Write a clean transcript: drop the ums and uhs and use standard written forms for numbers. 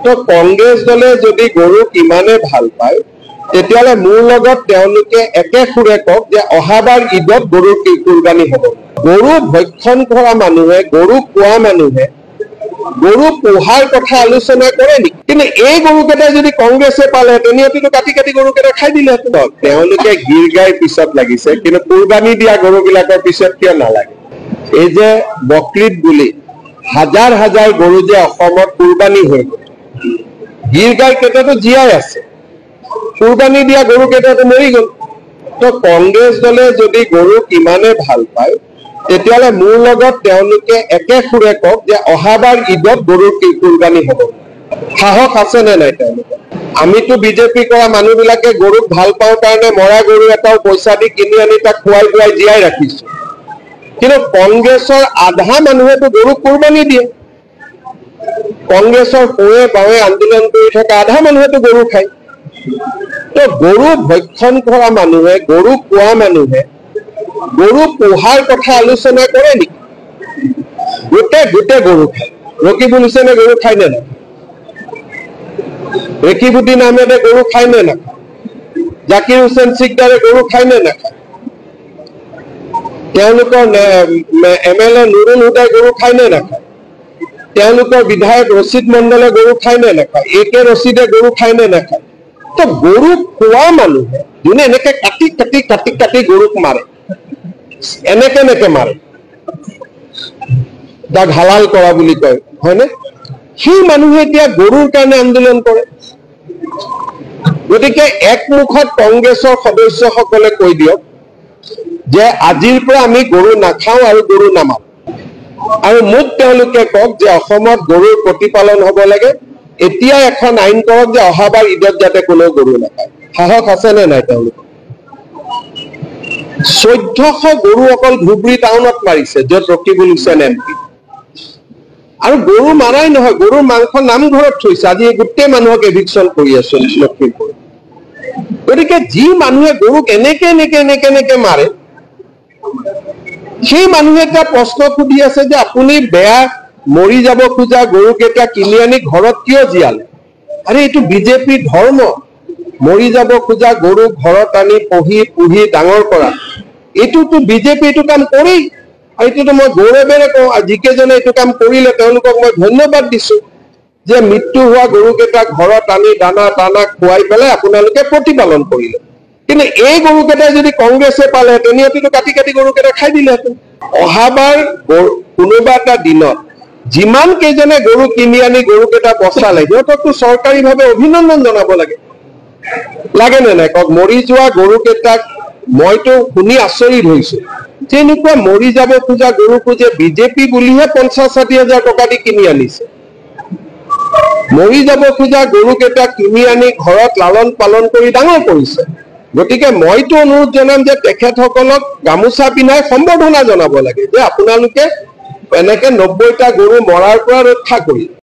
তো কংগ্ৰেছ দলে যদি গৰুক ইমানে ভাল পায় তেতিয়ালে মোৰ লগত তেওঁলোকে একে সুৰে কওক যে অহাবাৰ ঈদত গৰুৰ কুৰবানী হ'ব। গৰু ভক্ষণ কৰা মানুহে, গৰু খোৱা মানুহে গৰু পোহাৰ কথা আলোচনা কৰে নেকি? কিন্তু এই গৰুকেইটা যদি কংগ্ৰেছে পালে তেনেহ'লেতো কাটি কাটি গৰুকেইটা খাই দিলেহেঁতেন। তেওঁলোকে গীৰ গাইৰ পিছত লাগিছে, কিন্তু কুৰবানী দিয়া গৰুবিলাকৰ পিছত কিয় নালাগে? এই যে বকৰীদ বুলি হাজাৰ হাজাৰ গৰু যে অসমত কুৰবানী হৈ গ'ল, গীৰ গাই কেইটাতো জীয়াই আছে, কুৰবানী দিয়া গৰু কেইটাতো মৰি গ'ল। তো কংগ্ৰেছ দলে যদি গৰুক ইমানে ভাল পায় তেতিয়ালে মোৰ লগত তেওঁলোকে একে সুৰে কওক যে অহাবাৰ ঈদত গৰুৰ কুৰবানী হ'ব। সাহস আছে নে নাই তেওঁলোকে? আমিতো বিজেপি কৰা মানুহবিলাকে গৰুক ভাল পাওঁ কাৰণে মৰা গৰু এটাও পইচা দি কিনি আনি তাক খুৱাই খুৱাই জীয়াই ৰাখিছো, কিন্তু কংগ্ৰেছৰ আধা মানুহেতো গৰুক কুৰবানী দিয়ে। কংগ্ৰেছৰ সোঁৱে বাৱে আন্দোলন কৰি থকা আধা মানুহেতো গৰু খায়। তো গৰু ভক্ষণ কৰা মানুহে, গৰু খোৱা মানুহে গৰু পোহাৰ কথা আলোচনা কৰে নেকি? গোটেই গৰু খায়। ৰকিবুল হুছেইনে গৰু খায় নে নাখায়? ৰেকিবুদ্দিন আহমেদে গৰু খায় নে নাখায়? জাকিৰ হুছেইন চিকদাৰে গৰু খায় নে নাখায়? তেওঁলোকৰ MLA নুৰুল হুদাই গৰু খায় নে নাখায়? তেওঁলোকৰ বিধায়ক ৰচিদ মণ্ডলে গৰু খায় নে নাখায়? AK ৰচিদে গৰু খায় নে নাখায়? তো গৰু খোৱা মানুহে যোনে এনেকে কাটি কাটি কাটি কাটি গৰুক মাৰে, এনেকে মাৰে, তাক হালাল কৰা বুলি কয়, হয়নে? সেই মানুহে এতিয়া গৰুৰ কাৰণে আন্দোলন কৰে। গতিকে একমুখত কংগ্ৰেছৰ সদস্যসকলে কৈ দিয়ক যে আজিৰ পৰা আমি গৰু নাখাওঁ আৰু গৰু নামাৰো, আৰু মোক তেওঁলোকে কওক যে অসমত গৰুৰ প্ৰতিপালন হ'ব লাগে। এতিয়া এখন আইন কৰক যে অহাবাৰ ঈদত যাতে কোনো গৰু নাখায়। সাহস আছে নে নাই তেওঁলোকৰ? 1400 গৰু অকল ধুবুৰী টাউনত মাৰিছে, য'ত ৰকিবুল হুছেইন MP। আৰু গৰু মাৰাই নহয়, গৰুৰ মাংস নামঘৰত থৈছে। আজি গোটেই মানুহক এভিকশ্যন কৰি আছো লখিমপুৰ। গতিকে যি মানুহে গৰুক এনেকে মাৰে, সেই মানুহে এটা প্ৰশ্ন সুধি আছে যে আপুনি বেয়া মৰি যাব খোজা গৰুকেইটা কিনি আনি ঘৰত কিয় জীয়ালে? আৰে এইটো বিজেপিৰ ধৰ্ম। মৰি যাব খোজা গৰু ঘৰত আনি পুহি ডাঙৰ কৰা, এইটোতো বিজেপি এইটো কাম কৰেই। আৰু এইটোতো মই গৌৰৱেৰে কওঁ, যিকেইজনে এইটো কাম কৰিলে তেওঁলোকক মই ধন্যবাদ দিছো যে মৃত্যু হোৱা গৰুকেইটা ঘৰত আনি দানা খুৱাই পেলাই আপোনালোকে প্ৰতিপালন কৰিলে। কিন্তু এই গৰুকেইটাই যদি কংগ্ৰেছে পালে তেনেহ'লেতো কাটি কাটি গৰুকেইটা খাই দিলেহেঁতেন। অহাবাৰ কোনোবা এটা দিনত যিমান কেইজনে গৰু কিনি আনি গৰুকেইটা বচালে সিহঁতকতো চৰকাৰীভাৱে অভিনন্দন জনাব লাগে। লাগে নে নাই কওক? মৰি যোৱা গৰুকেইটাক মইতো শুনি আচৰিত হৈছো যে এনেকুৱা মৰি যাব খোজা গৰুকো যে বিজেপি বুলিহে 50-60 হাজাৰ টকা দি কিনি আনিছে। মৰি যাব খোজা গৰুকেইটা কিনি আনি ঘৰত লালন পালন কৰি ডাঙৰ কৰিছে। গতিকে মইতো অনুৰোধ জনাম যে তেখেতসকলক গামোচা পিন্ধাই সম্বৰ্ধনা জনাব লাগে যে আপোনালোকে এনেকে 90টা গৰু মৰাৰ পৰা ৰক্ষা কৰিলে।